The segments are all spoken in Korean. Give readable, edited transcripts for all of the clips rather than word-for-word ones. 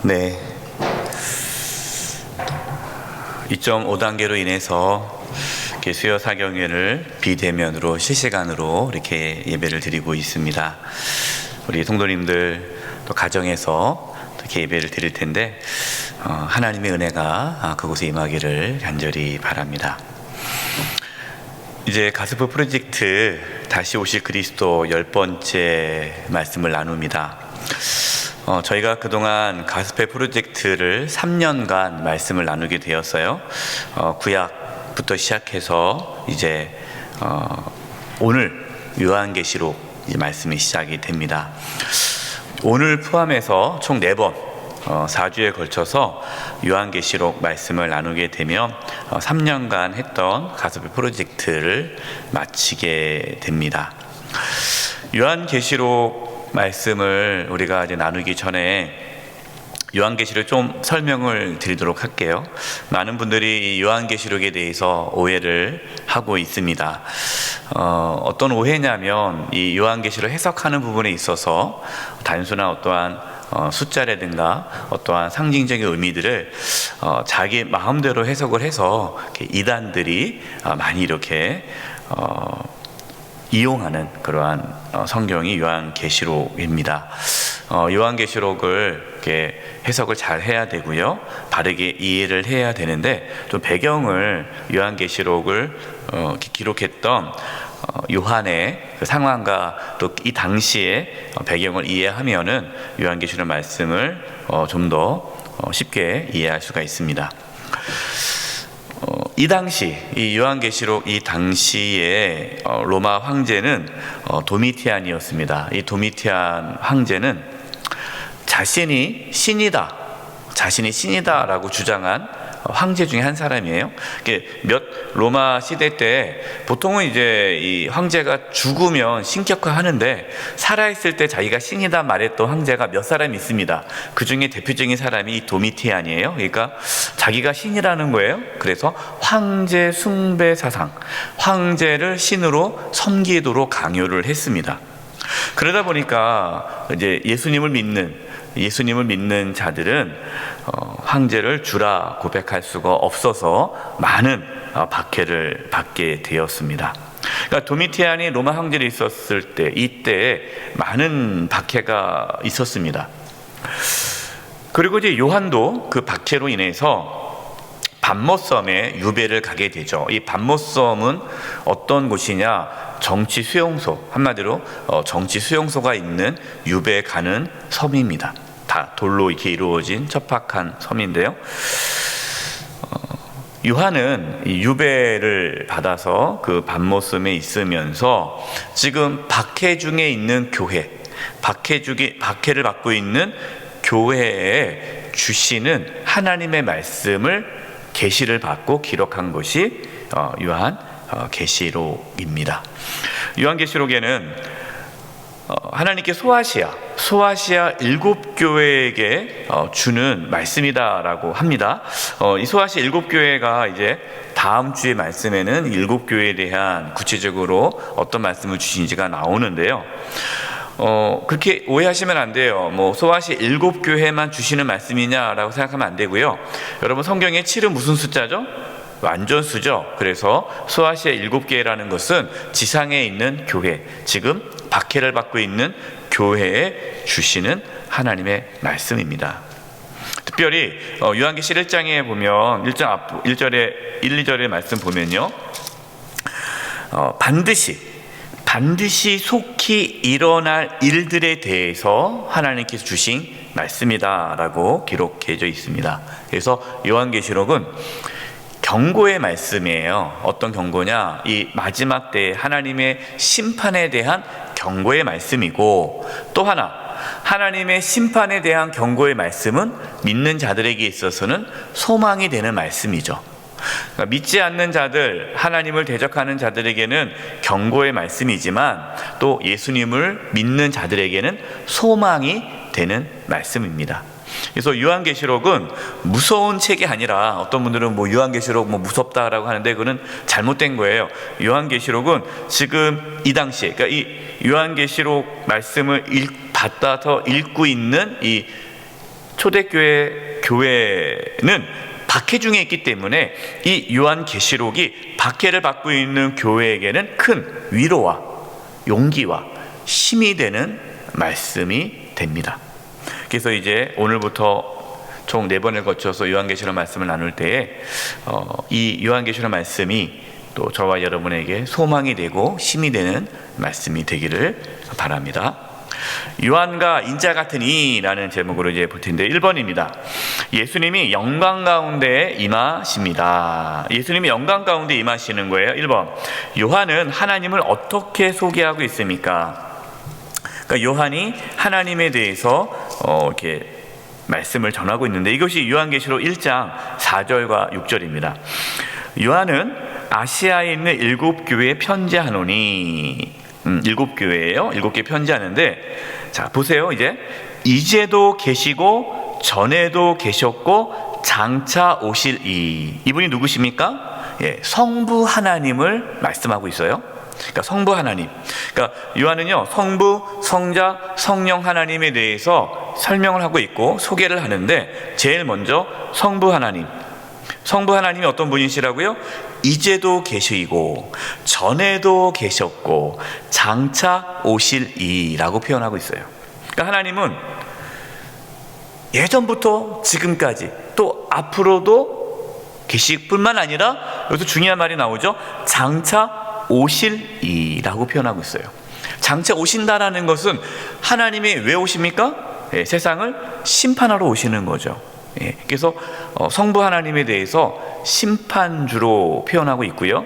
네. 2.5단계로 인해서 수요 사경회를 비대면으로 실시간으로 이렇게 예배를 드리고 있습니다. 우리 성도님들 또 가정에서 이렇게 예배를 드릴 텐데 하나님의 은혜가 그곳에 임하기를 간절히 바랍니다. 이제 가스프 프로젝트 다시 오실 그리스도 10번째 말씀을 나눕니다. 저희가 그동안 가스페 프로젝트를 3년간 말씀을 나누게 되었어요. 구약부터 시작해서 이제 오늘 요한계시록 이제 말씀이 시작이 됩니다. 오늘 포함해서 총 4번 4주에 걸쳐서 요한계시록 말씀을 나누게 되면 3년간 했던 가스페 프로젝트를 마치게 됩니다. 요한계시록 말씀을 우리가 이제 나누기 전에 요한계시록 좀 설명을 드리도록 할게요. 많은 분들이 이 요한계시록에 대해서 오해를 하고 있습니다. 어떤 오해냐면 이 요한계시록 해석하는 부분에 있어서 단순한 어떠한 숫자라든가 어떠한 상징적인 의미들을 자기 마음대로 해석을 해서 이단들이 많이 이렇게 이용하는 그러한 성경이 요한계시록입니다. 요한계시록을 이렇게 해석을 잘 해야 되고요, 바르게 이해를 해야 되는데 또 배경을 요한계시록을 기록했던 요한의 그 상황과 또 이 당시의 배경을 이해하면은 요한계시록 말씀을 좀 더 쉽게 이해할 수가 있습니다. 이 당시 이 요한계시록 이 당시에 로마 황제는 도미티안이었습니다. 이 도미티안 황제는 자신이 신이다라고 주장한 황제 중에 한 사람이에요. 로마 시대 때 보통은 이제 이 황제가 죽으면 신격화하는데 살아있을 때 자기가 신이다 말했던 황제가 몇 사람이 있습니다. 그 중에 대표적인 사람이 이 도미티안이에요. 그러니까 자기가 신이라는 거예요. 그래서 황제 숭배 사상, 황제를 신으로 섬기도록 강요를 했습니다. 그러다 보니까 이제 예수님을 믿는 자들은 황제를 주라 고백할 수가 없어서 많은 박해를 받게 되었습니다. 그러니까 도미티안이 로마 황제로 있었을 때 이때 많은 박해가 있었습니다. 그리고 이제 요한도 그 박해로 인해서 patmos섬에 유배를 가게 되죠. 이 patmos섬은 어떤 곳이냐? 정치 수용소, 한마디로 정치 수용소가 있는 유배 가는 섬입니다. 다 돌로 이렇게 이루어진 척박한 섬인데요. 요한은 이 유배를 받아서 그 patmos섬에 있으면서 지금 박해 중에 있는 교회, 박해를 받고 있는 교회에 주시는 하나님의 말씀을 계시를 받고 기록한 것이 요한계시록입니다. 요한계시록에는 하나님께 소아시아 7교회에게 주는 말씀이다라고 합니다. 이 소아시아 7교회가 이제 다음 주의 말씀에는 7교회에 대한 구체적으로 어떤 말씀을 주신지가 나오는데요. 그렇게 오해하시면 안 돼요. 소아시아 7교회만 주시는 말씀이냐라고 생각하면 안 되고요. 여러분, 성경의 7은 무슨 숫자죠? 완전수죠. 그래서 소아시아 7교회라는 것은 지상에 있는 교회, 지금 박해를 받고 있는 교회에 주시는 하나님의 말씀입니다. 특별히 요한계시록 1장에 보면 1절 2절의 말씀 보면요, 반드시 속히 일어날 일들에 대해서 하나님께서 주신 말씀이다라고 기록되어 있습니다. 그래서 요한계시록은 경고의 말씀이에요. 어떤 경고냐? 이 마지막 때 하나님의 심판에 대한 경고의 말씀이고, 또 하나 하나님의 심판에 대한 경고의 말씀은 믿는 자들에게 있어서는 소망이 되는 말씀이죠. 그러니까 믿지 않는 자들, 하나님을 대적하는 자들에게는 경고의 말씀이지만 또 예수님을 믿는 자들에게는 소망이 되는 말씀입니다. 그래서 요한계시록은 무서운 책이 아니라, 어떤 분들은 요한계시록 무섭다라고 하는데 그거는 잘못된 거예요. 요한계시록은 지금 이 당시에, 그러니까 이 요한계시록 말씀을 받아서 읽고 있는 이 초대교회 교회는 박해 중에 있기 때문에 이 요한계시록이 박해를 받고 있는 교회에게는 큰 위로와 용기와 힘이 되는 말씀이 됩니다. 그래서 이제 오늘부터 총 4번을 거쳐서 요한계시록 말씀을 나눌 때에 이 요한계시록 말씀이 또 저와 여러분에게 소망이 되고 힘이 되는 말씀이 되기를 바랍니다. 요한과 인자 같은 이라는 제목으로 이제 볼 텐데 1번입니다. 예수님이 영광 가운데 임하십니다. 예수님이 영광 가운데 임하시는 거예요. 1번. 요한은 하나님을 어떻게 소개하고 있습니까? 그러니까 요한이 하나님에 대해서 이렇게 말씀을 전하고 있는데 이것이 요한계시록 1장 4절과 6절입니다. 요한은 아시아에 있는 7교회에 편지하노니 7교회예요. 7개 편지하는데 자 보세요. 이제도 계시고 전에도 계셨고 장차 오실 이분이 누구십니까? 성부 하나님을 말씀하고 있어요. 그러니까 성부 하나님. 그러니까 요한은요 성부, 성자, 성령 하나님에 대해서 설명을 하고 있고 소개를 하는데 제일 먼저 성부 하나님. 성부 하나님이 어떤 분이시라고요? 이제도 계시고 전에도 계셨고 장차 오실 이라고 표현하고 있어요. 그러니까 하나님은 예전부터 지금까지 또 앞으로도 계실 뿐만 아니라 여기서 중요한 말이 나오죠. 장차 오실 이라고 표현하고 있어요. 장차 오신다라는 것은 하나님이 왜 오십니까? 세상을 심판하러 오시는 거죠. 그래서 성부 하나님에 대해서 심판주로 표현하고 있고요.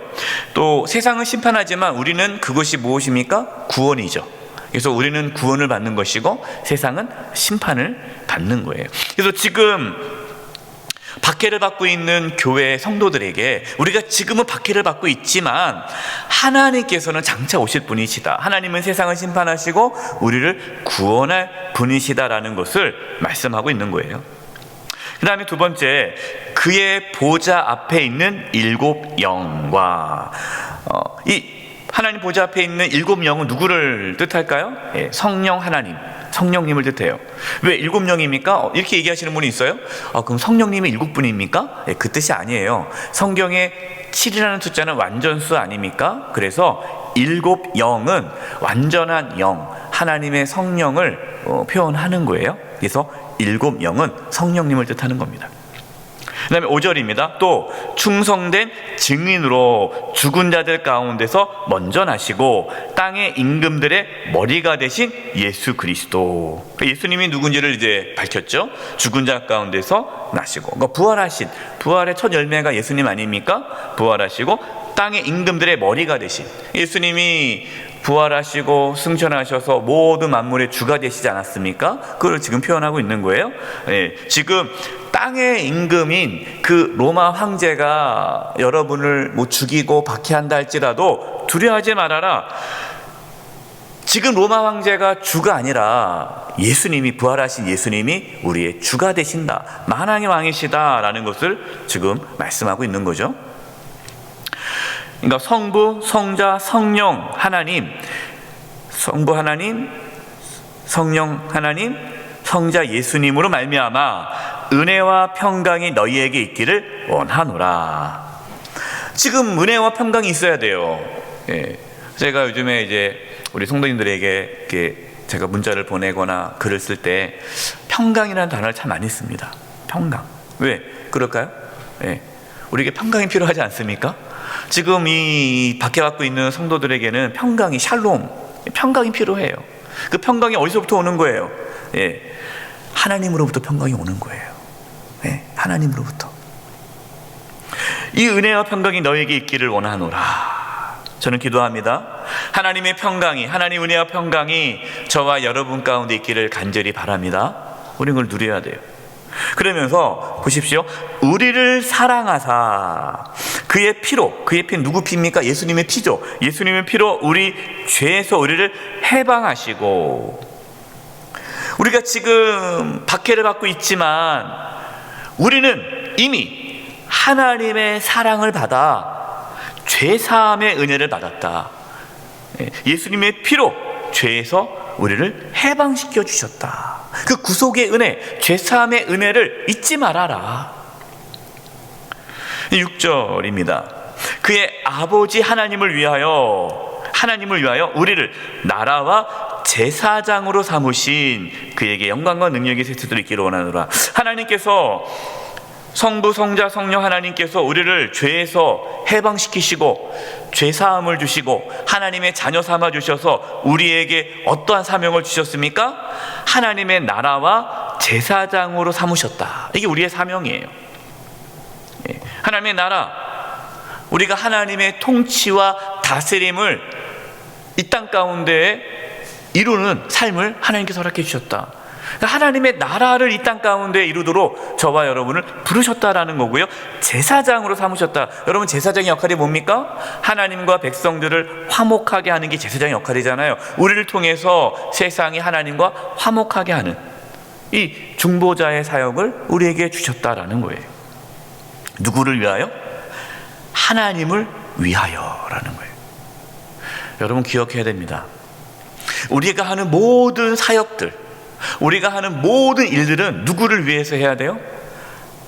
또 세상은 심판하지만 우리는 그것이 무엇입니까? 구원이죠. 그래서 우리는 구원을 받는 것이고 세상은 심판을 받는 거예요. 그래서 지금 박해를 받고 있는 교회 성도들에게 우리가 지금은 박해를 받고 있지만 하나님께서는 장차 오실 분이시다. 하나님은 세상을 심판하시고 우리를 구원할 분이시다라는 것을 말씀하고 있는 거예요. 그 다음에 두 번째, 그의 보좌 앞에 있는 7 영과 이 하나님 보좌 앞에 있는 7 영은 누구를 뜻할까요? 성령 하나님, 성령님을 뜻해요. 왜 7 영입니까? 이렇게 얘기하시는 분이 있어요. 그럼 성령님이 7분입니까? 그 뜻이 아니에요. 성경에 7이라는 숫자는 완전수 아닙니까? 그래서 7 영은 완전한 영, 하나님의 성령을 표현하는 거예요. 그래서 7 영은 성령님을 뜻하는 겁니다. 그 다음에 5절입니다. 또 충성된 증인으로 죽은 자들 가운데서 먼저 나시고 땅의 임금들의 머리가 되신 예수 그리스도. 예수님이 누군지를 이제 밝혔죠. 죽은 자 가운데서 나시고, 그러니까 부활하신, 부활의 첫 열매가 예수님 아닙니까? 부활하시고 땅의 임금들의 머리가 되신 예수님이 부활하시고 승천하셔서 모든 만물의 주가 되시지 않았습니까? 그걸 지금 표현하고 있는 거예요. 지금 땅의 임금인 그 로마 황제가 여러분을 죽이고 박해한다 할지라도 두려워하지 말아라. 지금 로마 황제가 주가 아니라 예수님이, 부활하신 예수님이 우리의 주가 되신다, 만왕의 왕이시다라는 것을 지금 말씀하고 있는 거죠. 그러니까 성부, 성자, 성령 하나님, 성부 하나님, 성령 하나님, 성자 예수님으로 말미암아 은혜와 평강이 너희에게 있기를 원하노라. 지금 은혜와 평강이 있어야 돼요. 제가 요즘에 이제 우리 성도님들에게 이렇게 제가 문자를 보내거나 글을 쓸 때 평강이라는 단어를 참 많이 씁니다. 평강. 왜 그럴까요? 우리에게 평강이 필요하지 않습니까? 지금 이 박해받고 있는 성도들에게는 평강이, 샬롬, 평강이 필요해요. 그 평강이 어디서부터 오는 거예요? 하나님으로부터 평강이 오는 거예요. 하나님으로부터. 이 은혜와 평강이 너에게 있기를 원하노라. 저는 기도합니다. 하나님의 평강이, 하나님 은혜와 평강이 저와 여러분 가운데 있기를 간절히 바랍니다. 우리는 그걸 누려야 돼요. 그러면서 보십시오. 우리를 사랑하사 그의 피로, 그의 피는 누구 피입니까? 예수님의 피죠. 예수님의 피로 우리 죄에서 우리를 해방하시고, 우리가 지금 박해를 받고 있지만 우리는 이미 하나님의 사랑을 받아 죄사함의 은혜를 받았다. 예수님의 피로 죄에서 우리를 해방시켜 주셨다. 그 구속의 은혜, 죄사함의 은혜를 잊지 말아라. 6절입니다. 그의 아버지 하나님을 위하여 우리를 나라와 제사장으로 삼으신 그에게 영광과 능력이 세세토록 있기를 원하노라. 하나님께서, 성부, 성자, 성령 하나님께서 우리를 죄에서 해방시키시고 죄사함을 주시고 하나님의 자녀 삼아 주셔서 우리에게 어떠한 사명을 주셨습니까? 하나님의 나라와 제사장으로 삼으셨다. 이게 우리의 사명이에요. 하나님의 나라, 우리가 하나님의 통치와 다스림을 이 땅 가운데에 이루는 삶을 하나님께서 허락해 주셨다. 하나님의 나라를 이 땅 가운데 이루도록 저와 여러분을 부르셨다라는 거고요. 제사장으로 삼으셨다. 여러분, 제사장의 역할이 뭡니까? 하나님과 백성들을 화목하게 하는 게 제사장의 역할이잖아요. 우리를 통해서 세상이 하나님과 화목하게 하는 이 중보자의 사역을 우리에게 주셨다라는 거예요. 누구를 위하여? 하나님을 위하여라는 거예요. 여러분, 기억해야 됩니다. 우리가 하는 모든 사역들, 우리가 하는 모든 일들은 누구를 위해서 해야 돼요?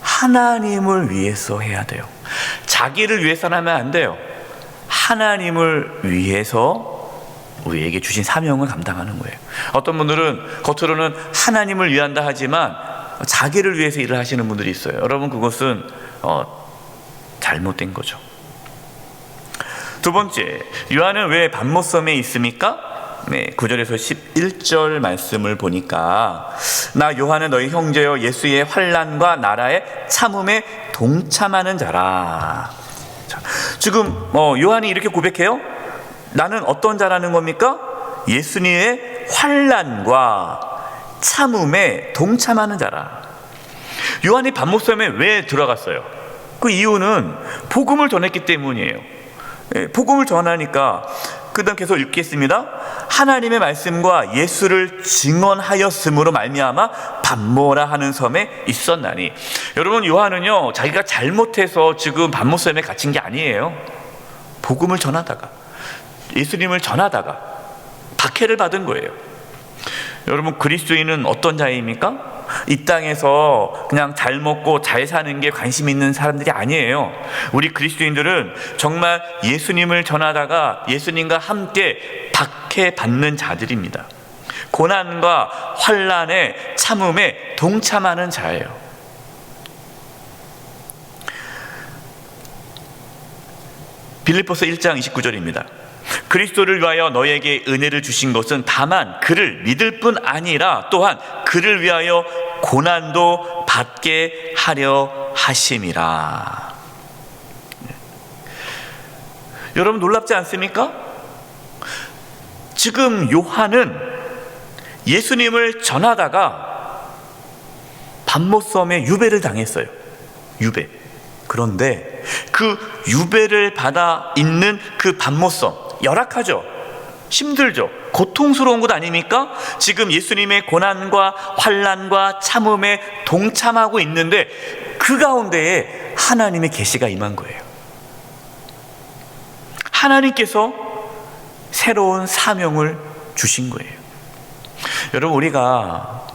하나님을 위해서 해야 돼요. 자기를 위해서는 하면 안 돼요. 하나님을 위해서 우리에게 주신 사명을 감당하는 거예요. 어떤 분들은 겉으로는 하나님을 위한다 하지만 자기를 위해서 일을 하시는 분들이 있어요. 여러분, 그것은 잘못된 거죠. 두 번째, 요한은 왜 밤모섬에 있습니까? 9절에서 11절 말씀을 보니까 나 요한은 너희 형제여 예수의 환난과 나라의 참음에 동참하는 자라. 지금 요한이 이렇게 고백해요. 나는 어떤 자라는 겁니까? 예수님의 환난과 참음에 동참하는 자라. 요한이 밤모섬에 왜 들어갔어요? 그 이유는 복음을 전했기 때문이에요. 복음을 전하니까 그 다음 계속 읽겠습니다. 하나님의 말씀과 예수를 증언하였으므로 말미암아 밤모라 하는 섬에 있었나니. 여러분, 요한은요 자기가 잘못해서 지금 밤모섬에 갇힌 게 아니에요. 복음을 전하다가, 예수님을 전하다가 박해를 받은 거예요. 여러분, 그리스도인은 어떤 자입니까? 이 땅에서 그냥 잘 먹고 잘 사는 게 관심 있는 사람들이 아니에요. 우리 그리스도인들은 정말 예수님을 전하다가 예수님과 함께 박해받는 자들입니다. 고난과 환난의 참음에 동참하는 자예요. 빌립보서 1장 29절입니다. 그리스도를 위하여 너에게 은혜를 주신 것은 다만 그를 믿을 뿐 아니라 또한 그를 위하여 고난도 받게 하려 하심이라. 여러분, 놀랍지 않습니까? 지금 요한은 예수님을 전하다가 밤모섬에 유배를 당했어요. 유배. 그런데 그 유배를 받아 있는 그 밤모섬, 열악하죠. 힘들죠. 고통스러운 것 아닙니까? 지금 예수님의 고난과 환난과 참음에 동참하고 있는데 그 가운데에 하나님의 계시가 임한 거예요. 하나님께서 새로운 사명을 주신 거예요. 여러분, 우리가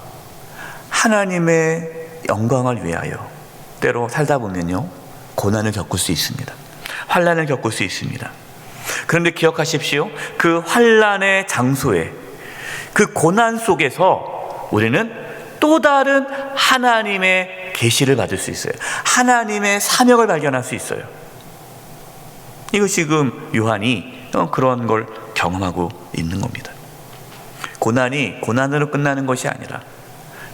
하나님의 영광을 위하여 때로 살다 보면요 고난을 겪을 수 있습니다. 환난을 겪을 수 있습니다. 그런데 기억하십시오. 그 환난의 장소에, 그 고난 속에서 우리는 또 다른 하나님의 계시를 받을 수 있어요. 하나님의 사명을 발견할 수 있어요. 이거 지금 요한이 그런 걸 경험하고 있는 겁니다. 고난이 고난으로 끝나는 것이 아니라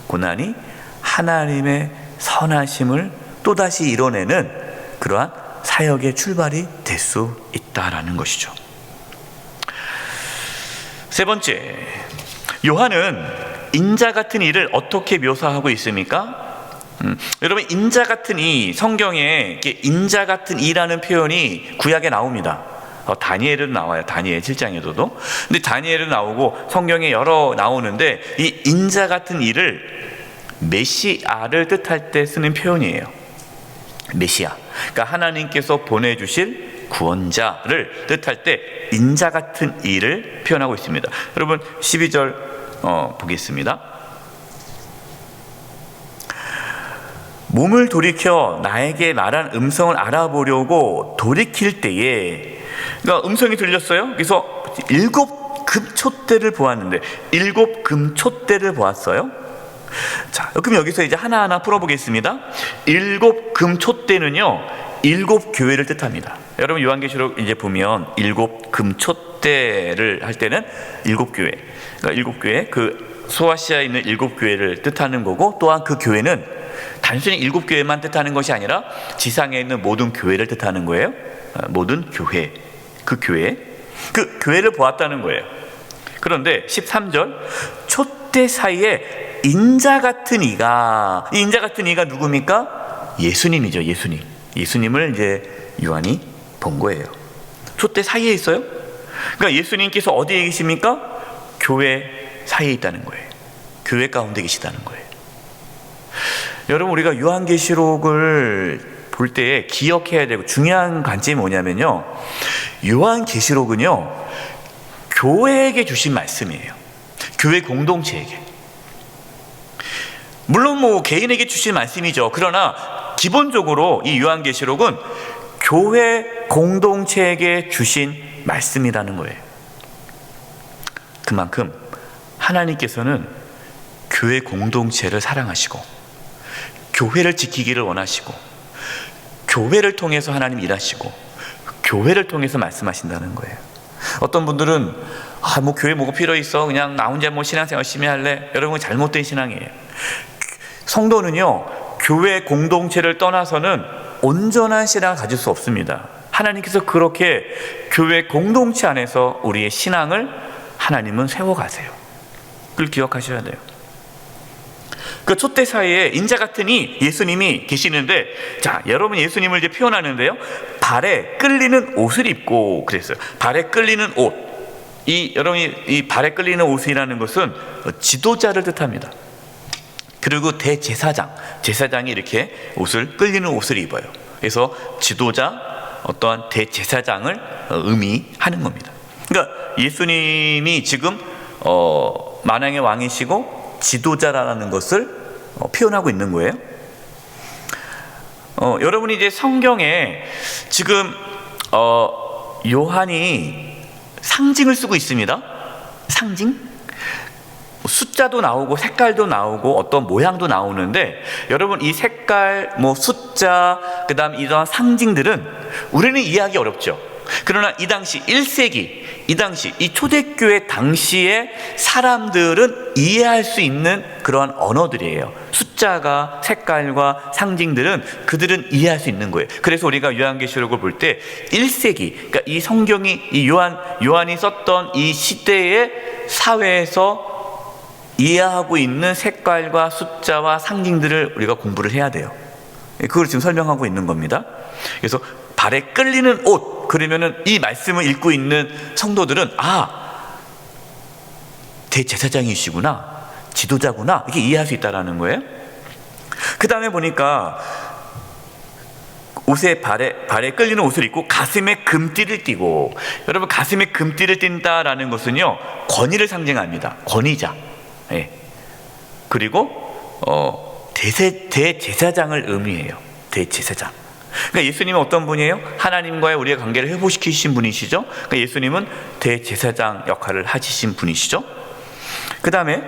고난이 하나님의 선하심을 또다시 이뤄내는 그러한 사역의 출발이 될 수 있다라는 것이죠. 세 번째, 요한은 인자 같은 이를 어떻게 묘사하고 있습니까? 여러분, 인자 같은 이, 성경에 인자 같은 이라는 표현이 구약에 나옵니다. 다니엘은 나와요. 다니엘 7장에도. 근데 다니엘은 나오고 성경에 여러 나오는데 이 인자 같은 이를 메시아를 뜻할 때 쓰는 표현이에요. 메시아. 그러니까 하나님께서 보내주실 구원자를 뜻할 때 인자 같은 이를 표현하고 있습니다. 여러분, 12절 보겠습니다. 몸을 돌이켜 나에게 말한 음성을 알아보려고 돌이킬 때에, 그러니까 음성이 들렸어요. 그래서 7 금촛대를 보았는데 7 금촛대를 보았어요. 자, 그럼 여기서 이제 하나하나 풀어보겠습니다. 7 금촛대는요 7 교회를 뜻합니다. 여러분 요한계시록 이제 보면 7 금촛대를 할 때는 7 교회, 그러니까 7 교회, 그 소아시아에 있는 7 교회를 뜻하는 거고, 또한 그 교회는 단순히 7 교회만 뜻하는 것이 아니라 지상에 있는 모든 교회를 뜻하는 거예요. 모든 교회, 그 교회를 보았다는 거예요. 그런데 13절, 촛대 사이에 인자 같은 이가, 이 인자 같은 이가 누굽니까? 예수님이죠. 예수님을 이제 요한이 본 거예요. 촛대 사이에 있어요. 그러니까 예수님께서 어디에 계십니까? 교회 사이에 있다는 거예요. 교회 가운데 계시다는 거예요. 여러분, 우리가 요한계시록을 볼 때 기억해야 되고 중요한 관점이 뭐냐면요, 요한계시록은요 교회에게 주신 말씀이에요. 교회 공동체에게. 물론 뭐 개인에게 주신 말씀이죠. 그러나 기본적으로 이 요한계시록은 교회 공동체에게 주신 말씀이라는 거예요. 그만큼 하나님께서는 교회 공동체를 사랑하시고 교회를 지키기를 원하시고 교회를 통해서 하나님 일하시고 교회를 통해서 말씀하신다는 거예요. 어떤 분들은 뭐 교회 뭐가 필요 있어, 그냥 나 혼자 뭐 신앙생활 열심히 할래. 여러분, 잘못된 신앙이에요. 성도는요 교회 공동체를 떠나서는 온전한 신앙을 가질 수 없습니다. 하나님께서 그렇게 교회 공동체 안에서 우리의 신앙을 하나님은 세워가세요. 그걸 기억하셔야 돼요. 그 촛대 사이에 인자 같으니 예수님이 계시는데, 자, 여러분 예수님을 이제 표현하는데요, 발에 끌리는 옷을 입고 그랬어요. 발에 끌리는 옷. 여러분이 이 발에 끌리는 옷이라는 것은 지도자를 뜻합니다. 그리고 제사장이 이렇게 끌리는 옷을 입어요. 그래서 지도자, 어떠한 대제사장을 의미하는 겁니다. 그러니까 예수님이 지금 만왕의 왕이시고 지도자라는 것을 표현하고 있는 거예요. 여러분이 이제 성경에 지금 요한이 상징을 쓰고 있습니다. 상징? 숫자도 나오고 색깔도 나오고 어떤 모양도 나오는데, 여러분 이 색깔, 숫자, 그 다음 이러한 상징들은 우리는 이해하기 어렵죠. 그러나 이 당시 1세기, 이 당시 이 초대교회 당시의 사람들은 이해할 수 있는 그러한 언어들이에요. 숫자가, 색깔과 상징들은 그들은 이해할 수 있는 거예요. 그래서 우리가 요한계시록을 볼 때 1세기, 그러니까 이 성경이 이 요한이 썼던 이 시대의 사회에서 이해하고 있는 색깔과 숫자와 상징들을 우리가 공부를 해야 돼요. 그걸 지금 설명하고 있는 겁니다. 그래서 발에 끌리는 옷, 그러면은 이 말씀을 읽고 있는 성도들은 대제사장이시구나, 지도자구나, 이렇게 이해할 수 있다라는 거예요. 그 다음에 보니까 발에 끌리는 옷을 입고 가슴에 금띠를 띠고, 여러분 가슴에 금띠를 띈다라는 것은요 권위를 상징합니다. 권위자. 예. 그리고 대제사장을 의미해요. 대제사장. 그러니까 예수님은 어떤 분이에요? 하나님과의 우리의 관계를 회복시키신 분이시죠. 그러니까 예수님은 대제사장 역할을 하시신 분이시죠. 그 다음에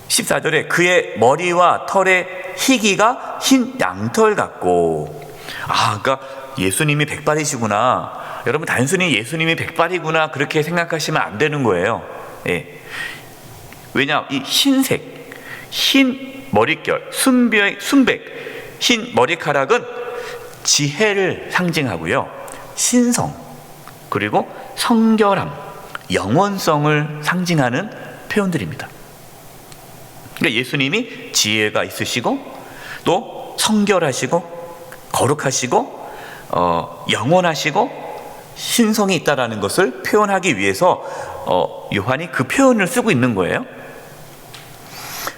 14절에 그의 머리와 털의 희기가 흰 양털 같고, 그러니까 예수님이 백발이시구나. 여러분 단순히 예수님이 백발이구나 그렇게 생각하시면 안 되는 거예요. 예. 왜냐, 이 흰색, 흰 머릿결, 순백, 흰 머리카락은 지혜를 상징하고요, 신성, 그리고 성결함, 영원성을 상징하는 표현들입니다. 그러니까 예수님이 지혜가 있으시고 또 성결하시고 거룩하시고 영원하시고 신성이 있다라는 것을 표현하기 위해서 요한이 그 표현을 쓰고 있는 거예요.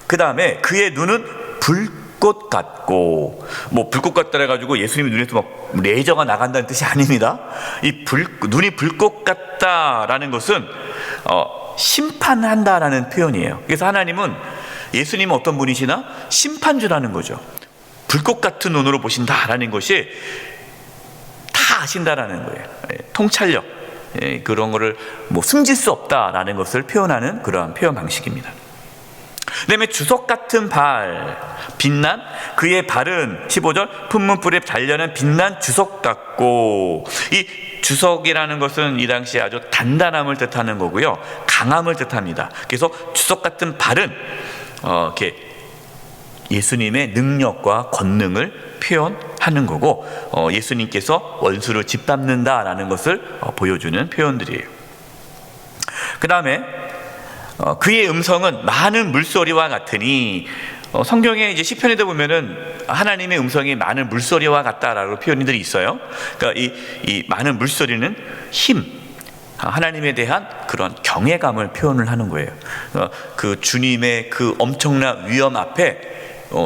그 다음에 그의 눈은 불꽃 같고, 불꽃 같다 해가지고 예수님의 눈에서 막 레이저가 나간다는 뜻이 아닙니다. 눈이 불꽃 같다라는 것은 심판한다라는 표현이에요. 그래서 하나님은 예수님은 어떤 분이시나? 심판주라는 거죠. 불꽃 같은 눈으로 보신다라는 것이 다 아신다라는 거예요. 통찰력, 그런 거를 숨길 수 없다라는 것을 표현하는 그러한 표현 방식입니다. 그 다음에 주석 같은 발, 빛난 그의 발은 15절噴문불에 달려는 빛난 주석 같고, 이 주석이라는 것은 이 당시에 아주 단단함을 뜻하는 거고요, 강함을 뜻합니다. 그래서 주석 같은 발은 이렇게 예수님의 능력과 권능을 표현하는 거고, 예수님께서 원수를 짓밟는다라는 것을 보여주는 표현들이에요. 그 다음에 그의 음성은 많은 물소리와 같으니, 성경에 이제 시편에도 보면은 하나님의 음성이 많은 물소리와 같다라고 표현들이 있어요. 그러니까 이 많은 물소리는 힘, 하나님에 대한 그런 경외감을 표현을 하는 거예요. 그 주님의 그 엄청난 위엄 앞에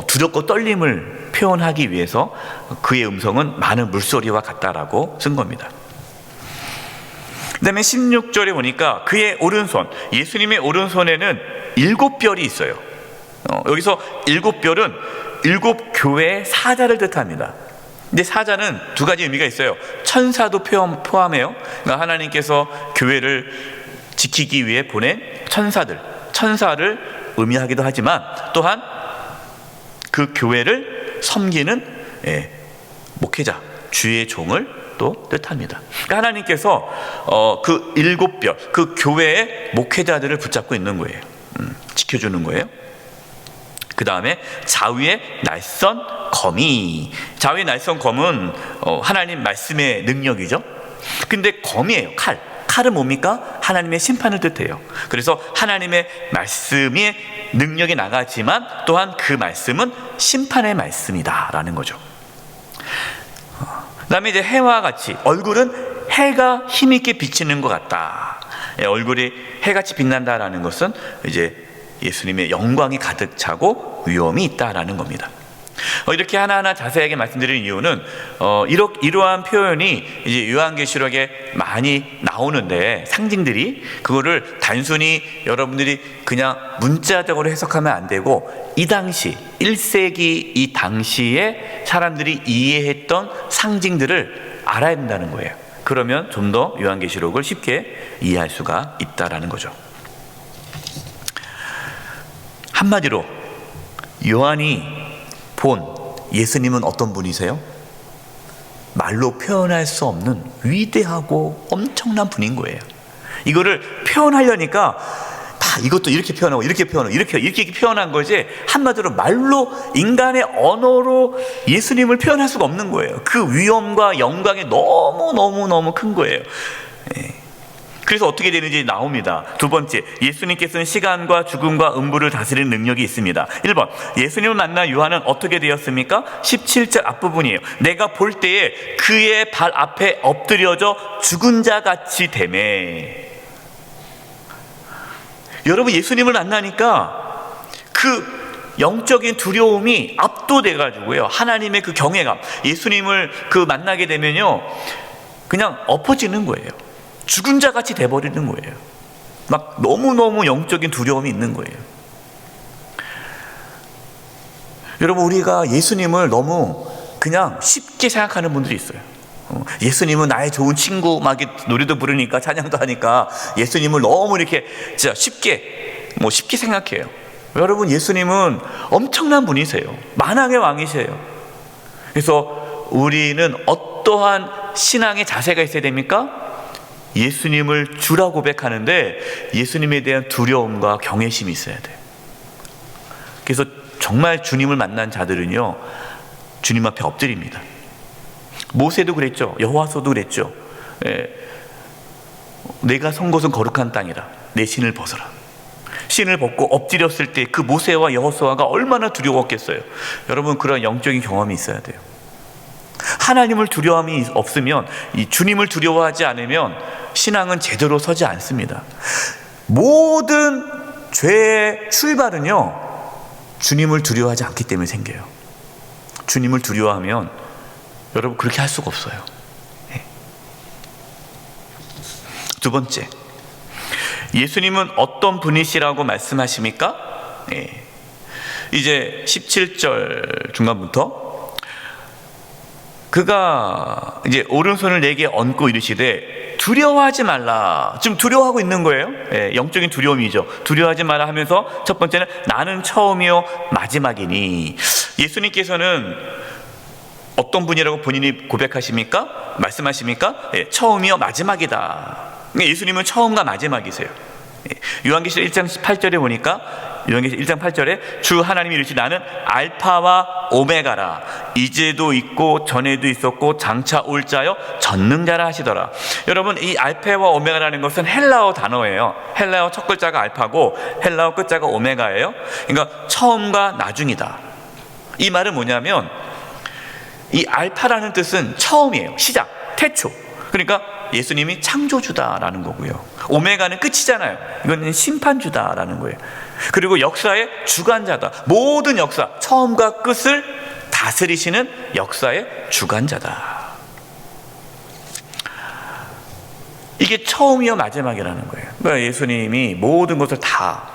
두렵고 떨림을 표현하기 위해서 그의 음성은 많은 물소리와 같다라고 쓴 겁니다. 그 다음에 16절에 보니까 그의 오른손, 예수님의 오른손에는 7별이 있어요. 여기서 7별은 7교회의 사자를 뜻합니다. 근데 사자는 두 가지 의미가 있어요. 천사도 포함해요. 그러니까 하나님께서 교회를 지키기 위해 보낸 천사를 의미하기도 하지만, 또한 그 교회를 섬기는 목회자, 주의 종을 또 뜻합니다. 그러니까 하나님께서 그 7별, 그 교회의 목회자들을 붙잡고 있는 거예요. 지켜주는 거예요. 그 다음에 좌우의 날선 검이, 좌우의 날선 검은 하나님 말씀의 능력이죠. 근데 검이에요. 칼은 뭡니까? 하나님의 심판을 뜻해요. 그래서 하나님의 말씀의 능력이 나가지만 또한 그 말씀은 심판의 말씀이다라는 거죠. 그 다음에 이제 해와 같이, 얼굴은 해가 힘있게 비치는 것 같다. 얼굴이 해같이 빛난다라는 것은 이제 예수님의 영광이 가득 차고 위엄이 있다라는 겁니다. 이렇게 하나하나 자세하게 말씀드리는 이유는 이러한 표현이 이제 요한계시록에 많이 나오는데, 상징들이, 그거를 단순히 여러분들이 그냥 문자적으로 해석하면 안 되고, 이 당시 1세기 이 당시에 사람들이 이해했던 상징들을 알아야 된다는 거예요. 그러면 좀 더 요한계시록을 쉽게 이해할 수가 있다라는 거죠. 한마디로 요한이 본 예수님은 어떤 분이세요? 말로 표현할 수 없는 위대하고 엄청난 분인 거예요. 이거를 표현하려니까 다 이것도 이렇게 표현하고 이렇게 표현한 거지, 한마디로 말로, 인간의 언어로 예수님을 표현할 수가 없는 거예요. 그 위엄과 영광이 너무 큰 거예요. 그래서 어떻게 되는지 나옵니다. 두 번째, 예수님께서는 시간과 죽음과 음부를 다스리는 능력이 있습니다. 1번, 예수님을 만난 요한은 어떻게 되었습니까? 17절 앞부분이에요. 내가 볼 때에 그의 발 앞에 엎드려져 죽은 자 같이 되매. 여러분, 예수님을 만나니까 그 영적인 두려움이 압도돼가지고요, 하나님의 그 경외감, 예수님을 만나게 되면요, 그냥 엎어지는 거예요. 죽은 자 같이 돼버리는 거예요. 막 너무너무 영적인 두려움이 있는 거예요. 여러분, 우리가 예수님을 너무 그냥 쉽게 생각하는 분들이 있어요. 예수님은 나의 좋은 친구, 막 노래도 부르니까, 찬양도 하니까 예수님을 너무 이렇게 진짜 쉽게 생각해요. 여러분, 예수님은 엄청난 분이세요. 만왕의 왕이세요. 그래서 우리는 어떠한 신앙의 자세가 있어야 됩니까? 예수님을 주라 고백하는데 예수님에 대한 두려움과 경외심이 있어야 돼요. 그래서 정말 주님을 만난 자들은요, 주님 앞에 엎드립니다. 모세도 그랬죠. 여호와서도 그랬죠. 내가 선 곳은 거룩한 땅이라 내 신을 벗어라. 신을 벗고 엎드렸을 때 그 모세와 여호수아가 얼마나 두려웠겠어요. 여러분, 그런 영적인 경험이 있어야 돼요. 하나님을 두려움이 없으면, 이 주님을 두려워하지 않으면 신앙은 제대로 서지 않습니다. 모든 죄의 출발은요, 주님을 두려워하지 않기 때문에 생겨요. 주님을 두려워하면 여러분 그렇게 할 수가 없어요. 두 번째, 예수님은 어떤 분이시라고 말씀하십니까? 이제 17절 중간부터 그가 이제 오른손을 내게 얹고 이르시되 두려워하지 말라. 지금 두려워하고 있는 거예요. 영적인 두려움이죠. 두려워하지 말라 하면서 첫 번째는 나는 처음이요 마지막이니. 예수님께서는 어떤 분이라고 본인이 고백하십니까? 말씀하십니까? 처음이요 마지막이다. 예수님은 처음과 마지막이세요. 요한계시록 1장 8절에 보니까 요한계시록 1장 8절에 주 하나님이 이르시되 나는 알파와 오메가라. 이제도 있고 전에도 있었고 장차 올 자여 전능자라 하시더라. 여러분, 이 알파와 오메가라는 것은 헬라어 단어예요. 헬라어 첫 글자가 알파고 헬라어 끝자가 오메가예요. 그러니까 처음과 나중이다. 이 말은 뭐냐면 이 알파라는 뜻은 처음이에요. 시작, 태초. 그러니까 예수님이 창조주다라는 거고요. 오메가는 끝이잖아요. 이건 심판주다라는 거예요. 그리고 역사의 주관자다. 모든 역사, 처음과 끝을 다스리시는 역사의 주관자다. 이게 처음이요 마지막이라는 거예요. 그러니까 예수님이 모든 것을 다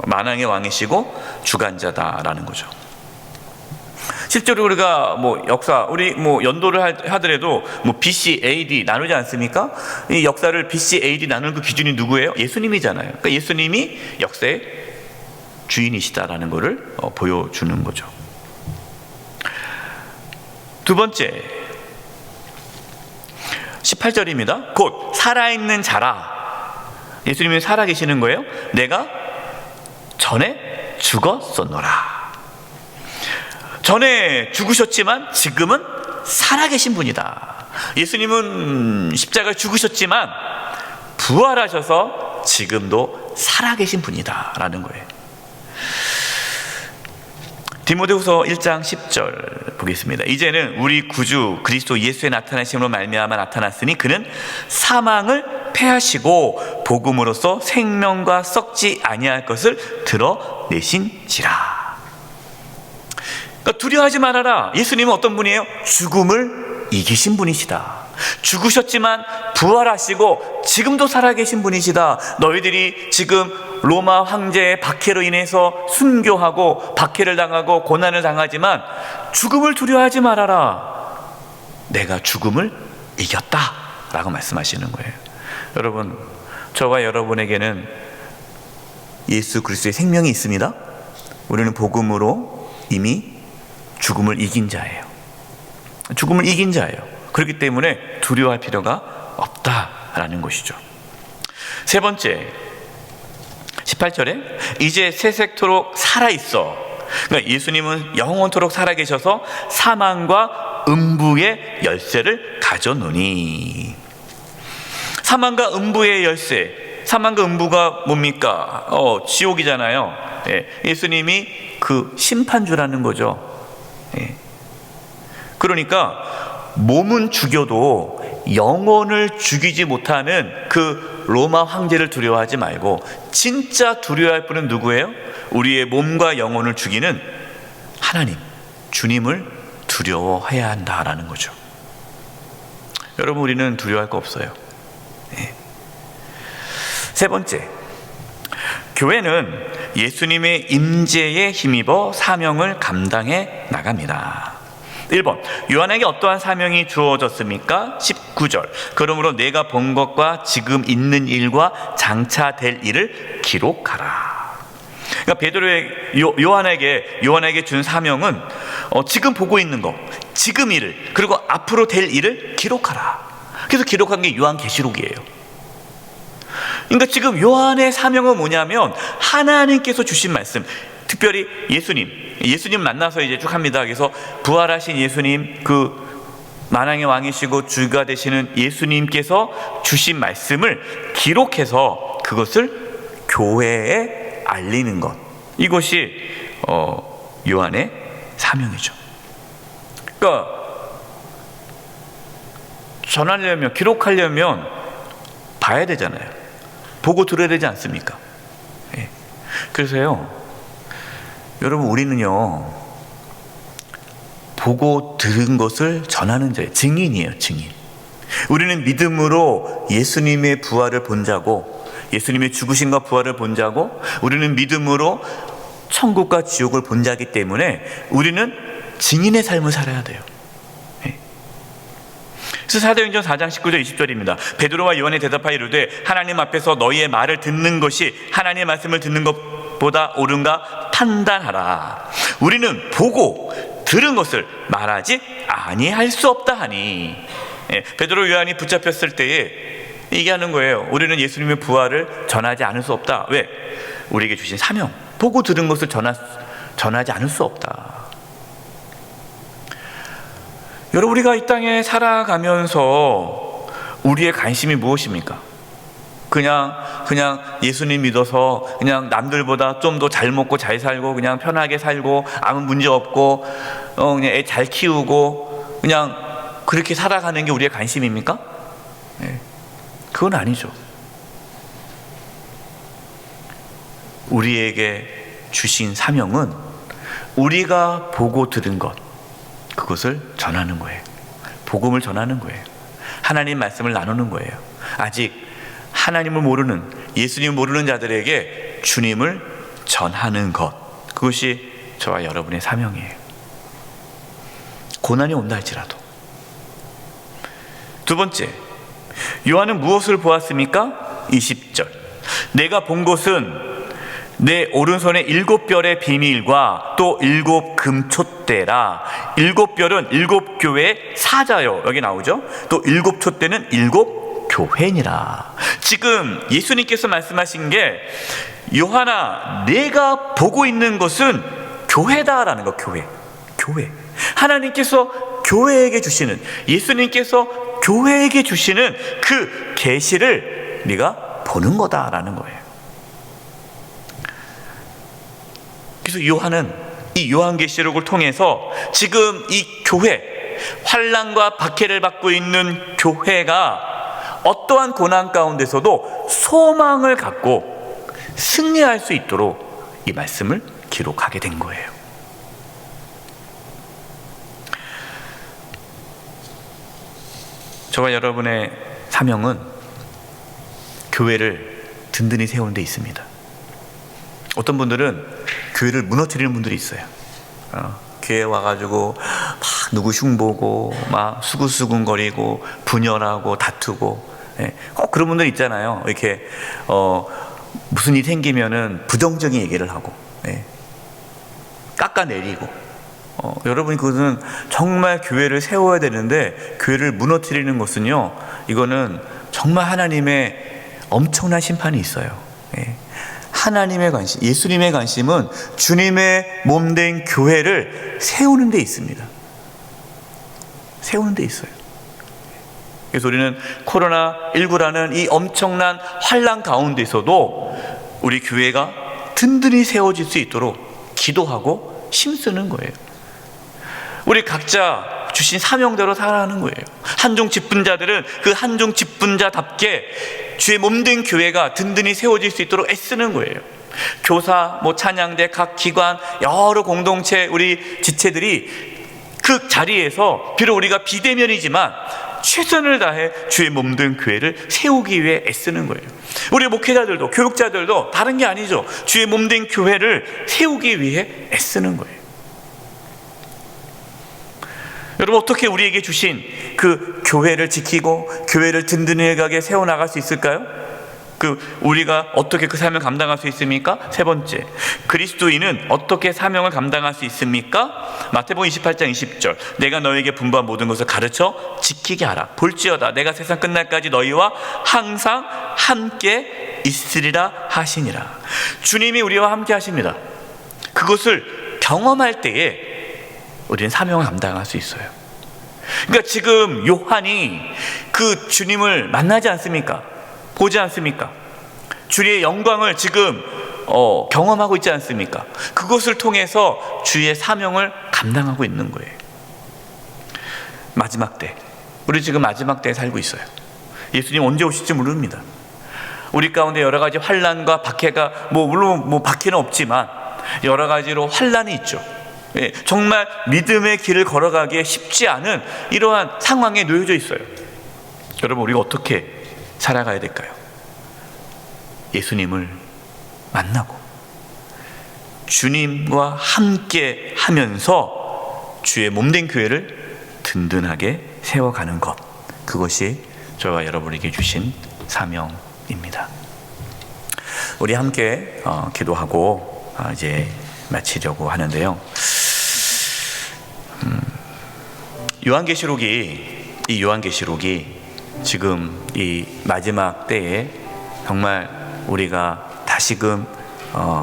만왕의 왕이시고 주관자다라는 거죠. 실제로 우리가 역사, 우리 연도를 하더라도 BC, AD 나누지 않습니까? 이 역사를 BC, AD 나누는 그 기준이 누구예요? 예수님이잖아요. 그러니까 예수님이 역사의 주인이시다라는 것을 보여주는 거죠. 두 번째, 18절입니다. 곧 살아있는 자라. 예수님이 살아계시는 거예요. 내가 전에 죽었었노라. 전에 죽으셨지만 지금은 살아계신 분이다. 예수님은 십자가에 죽으셨지만 부활하셔서 지금도 살아계신 분이다 라는 거예요. 디모데후서 1장 10절 보겠습니다. 이제는 우리 구주 그리스도 예수의 나타나심으로 말미암아 나타났으니 그는 사망을 패하시고 복음으로써 생명과 썩지 아니할 것을 드러내신지라. 그러니까 두려워하지 말아라. 예수님은 어떤 분이에요? 죽음을 이기신 분이시다. 죽으셨지만 부활하시고 지금도 살아계신 분이시다. 너희들이 지금 로마 황제의 박해로 인해서 순교하고 박해를 당하고 고난을 당하지만 죽음을 두려워하지 말아라. 내가 죽음을 이겼다 라고 말씀하시는 거예요. 여러분, 저와 여러분에게는 예수 그리스도의 생명이 있습니다. 우리는 복음으로 이미 죽음을 이긴 자예요. 죽음을 이긴 자예요. 그렇기 때문에 두려워할 필요가 없다라는 것이죠. 세 번째, 18절에 이제 세세토록 살아있어. 그러니까 예수님은 영원토록 살아계셔서 사망과 음부의 열쇠를 가져노니. 사망과 음부의 열쇠, 사망과 음부가 뭡니까? 지옥이잖아요. 예수님이 그 심판주라는 거죠. 그러니까 몸은 죽여도 영혼을 죽이지 못하는 그 로마 황제를 두려워하지 말고 진짜 두려워할 분은 누구예요? 우리의 몸과 영혼을 죽이는 하나님, 주님을 두려워해야 한다라는 거죠. 여러분, 우리는 두려워할 거 없어요. 세 번째, 교회는 예수님의 임재에 힘입어 사명을 감당해 나갑니다. 1번, 요한에게 어떠한 사명이 주어졌습니까? 19절, 그러므로 내가 본 것과 지금 있는 일과 장차 될 일을 기록하라. 그러니까 베드로의 요한에게 준 사명은 지금 보고 있는 것, 지금 일을, 그리고 앞으로 될 일을 기록하라. 그래서 기록한 게 요한계시록이에요. 그러니까 지금 요한의 사명은 뭐냐면 하나님께서 주신 말씀, 특별히 예수님 만나서 이제 쭉 합니다. 그래서 부활하신 예수님, 그 만왕의 왕이시고 주가 되시는 예수님께서 주신 말씀을 기록해서 그것을 교회에 알리는 것, 이것이 요한의 사명이죠. 그러니까 전하려면, 기록하려면 봐야 되잖아요. 보고 들어야 되지 않습니까? 그래서요, 여러분, 우리는요 보고 들은 것을 전하는 자예요. 증인이에요, 증인. 우리는 믿음으로 예수님의 부활을 본 자고 예수님의 죽으심과 부활을 본 자고 우리는 믿음으로 천국과 지옥을 본 자이기 때문에 우리는 증인의 삶을 살아야 돼요. 그래서 사도행전 4장 19절 20절입니다. 베드로와 요한이 대답하여 이르되 하나님 앞에서 너희의 말을 듣는 것이 하나님의 말씀을 듣는 것보다 옳은가 판단하라. 우리는 보고 들은 것을 말하지 아니할 수 없다 하니. 베드로 요한이 붙잡혔을 때에 얘기하는 거예요. 우리는 예수님의 부활을 전하지 않을 수 없다. 왜? 우리에게 주신 사명, 보고 들은 것을 전하지 않을 수 없다. 여러분, 우리가 이 땅에 살아가면서 우리의 관심이 무엇입니까? 그냥 예수님 믿어서 그냥 남들보다 좀 더 잘 먹고 잘 살고 그냥 편하게 살고 아무 문제 없고 그냥 애 잘 키우고 그냥 그렇게 살아가는 게 우리의 관심입니까? 네. 그건 아니죠. 우리에게 주신 사명은 우리가 보고 들은 것, 그것을 전하는 거예요. 복음을 전하는 거예요. 하나님 말씀을 나누는 거예요. 아직 하나님을 모르는, 예수님을 모르는 자들에게 주님을 전하는 것, 그것이 저와 여러분의 사명이에요. 고난이 온다 할지라도. 두 번째, 요한은 무엇을 보았습니까? 20절. 내가 본 것은 내 오른손에 7별의 비밀과 또 7 금촛대라. 7별은 7 교회의 사자요, 여기 나오죠. 또 7 촛대는 7 교회니라. 지금 예수님께서 말씀하신 게 요한아, 내가 보고 있는 것은 교회다라는 거. 교회. 하나님께서 교회에게 주시는, 예수님께서 교회에게 주시는 그 계시를 네가 보는 거다라는 거예요. 그래서 요한은 이 요한계시록을 통해서 지금 이 교회, 환난과 박해를 받고 있는 교회가 어떠한 고난 가운데서도 소망을 갖고 승리할 수 있도록 이 말씀을 기록하게 된 거예요. 저와 여러분의 사명은 교회를 든든히 세우는 데 있습니다. 어떤 분들은 교회를 무너뜨리는 분들이 있어요. 교회 와가지고 막 누구 흉보고 막 수근수근거리고 분열하고 다투고, 꼭 그런 분들 있잖아요. 이렇게 무슨 일이 생기면은 부정적인 얘기를 하고, 깎아내리고. 여러분이 그것은 정말 교회를 세워야 되는데 교회를 무너뜨리는 것은요, 이거는 정말 하나님의 엄청난 심판이 있어요. 하나님의 관심, 예수님의 관심은 주님의 몸된 교회를 세우는 데 있습니다. 세우는 데 있어요. 그래서 우리는 코로나19라는 이 엄청난 환난 가운데서도 우리 교회가 든든히 세워질 수 있도록 기도하고 힘쓰는 거예요. 우리 각자 주신 사명대로 살아가는 거예요. 한종 직분자들은 그 한종 직분자답게 주의 몸된 교회가 든든히 세워질 수 있도록 애쓰는 거예요. 교사, 찬양대, 각 기관, 여러 공동체, 우리 지체들이 그 자리에서 비록 우리가 비대면이지만 최선을 다해 주의 몸된 교회를 세우기 위해 애쓰는 거예요. 우리 목회자들도, 교육자들도 다른 게 아니죠. 주의 몸된 교회를 세우기 위해 애쓰는 거예요. 여러분, 어떻게 우리에게 주신 그 교회를 지키고 교회를 든든하게 세워나갈 수 있을까요? 우리가 어떻게 그 사명을 감당할 수 있습니까? 세 번째, 그리스도인은 어떻게 사명을 감당할 수 있습니까? 마태복음 28장 20절. 내가 너에게 분부한 모든 것을 가르쳐 지키게 하라. 볼지어다 내가 세상 끝날까지 너희와 항상 함께 있으리라 하시니라. 주님이 우리와 함께 하십니다. 그것을 경험할 때에 우리는 사명을 감당할 수 있어요. 그러니까 지금 요한이 그 주님을 만나지 않습니까? 보지 않습니까? 주의 영광을 지금 경험하고 있지 않습니까? 그것을 통해서 주의 사명을 감당하고 있는 거예요. 마지막 때, 우리 지금 마지막 때에 살고 있어요. 예수님 언제 오실지 모릅니다. 우리 가운데 여러 가지 환난과 박해가, 물론 박해는 없지만 여러 가지로 환난이 있죠. 정말 믿음의 길을 걸어가기에 쉽지 않은 이러한 상황에 놓여져 있어요. 여러분, 우리가 어떻게 살아가야 될까요? 예수님을 만나고 주님과 함께 하면서 주의 몸된 교회를 든든하게 세워가는 것, 그것이 저와 여러분에게 주신 사명입니다. 우리 함께 기도하고 이제 마치려고 하는데요. 요한계시록이 지금 이 마지막 때에 정말 우리가 다시금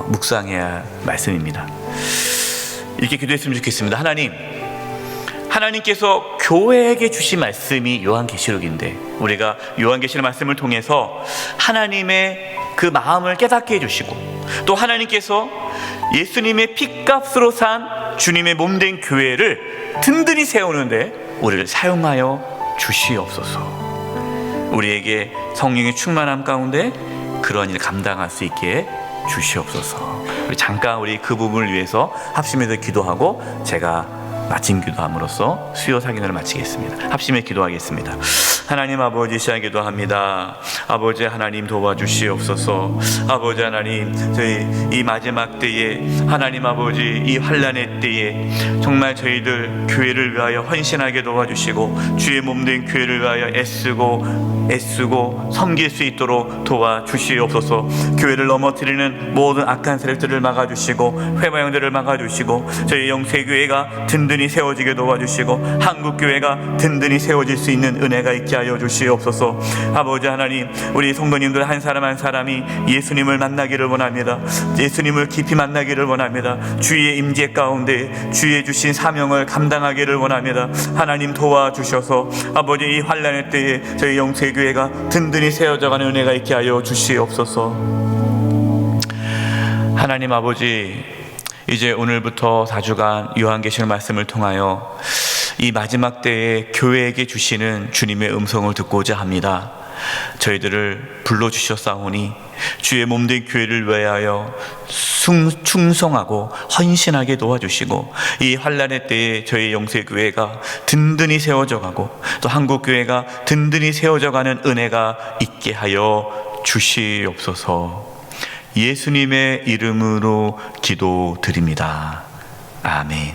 묵상해야 할 말씀입니다. 이렇게 기도했으면 좋겠습니다. 하나님께서 교회에게 주신 말씀이 요한계시록인데, 우리가 요한계시록 말씀을 통해서 하나님의 그 마음을 깨닫게 해주시고, 또 하나님께서 예수님의 핏값으로 산 주님의 몸된 교회를 든든히 세우는데 우리를 사용하여 주시옵소서. 우리에게 성령의 충만함 가운데 그런 일 감당할 수 있게 주시옵소서. 잠깐 우리 그 부분을 위해서 합심해서 기도하고 제가 마침 기도함으로써 수요 사기를 마치겠습니다. 합심해 기도하겠습니다. 하나님 아버지, 시간 기도합니다. 아버지 하나님 도와주시옵소서. 아버지 하나님, 저희 이 마지막 때에 하나님 아버지 이 환난의 때에 정말 저희들 교회를 위하여 헌신하게 도와주시고 주의 몸된 교회를 위하여 애쓰고 섬길 수 있도록 도와주시옵소서. 교회를 넘어뜨리는 모든 악한 세력들을 막아주시고 회방형들을 막아주시고 저희 영세교회가 든든히 세워지게 도와주시고 한국교회가 든든히 세워질 수 있는 은혜가 있게 하여 주시옵소서. 아버지 하나님, 우리 성도님들 한 사람 한 사람이 예수님을 만나기를 원합니다. 예수님을 깊이 만나기를 원합니다. 주의 임재 가운데 주의 주신 사명을 감당하기를 원합니다. 하나님 도와주셔서 아버지 이 환난의 때에 저희 영세교회가 든든히 세워져가는 은혜가 있게 하여 주시옵소서. 하나님 아버지, 이제 오늘부터 4주간 요한계시록 말씀을 통하여 이 마지막 때에 교회에게 주시는 주님의 음성을 듣고자 합니다. 저희들을 불러주셨사오니 주의 몸된 교회를 위하여 충성하고 헌신하게 도와주시고 이 환난의 때에 저희 영세교회가 든든히 세워져 가고 또 한국교회가 든든히 세워져 가는 은혜가 있게 하여 주시옵소서. 예수님의 이름으로 기도드립니다. 아멘.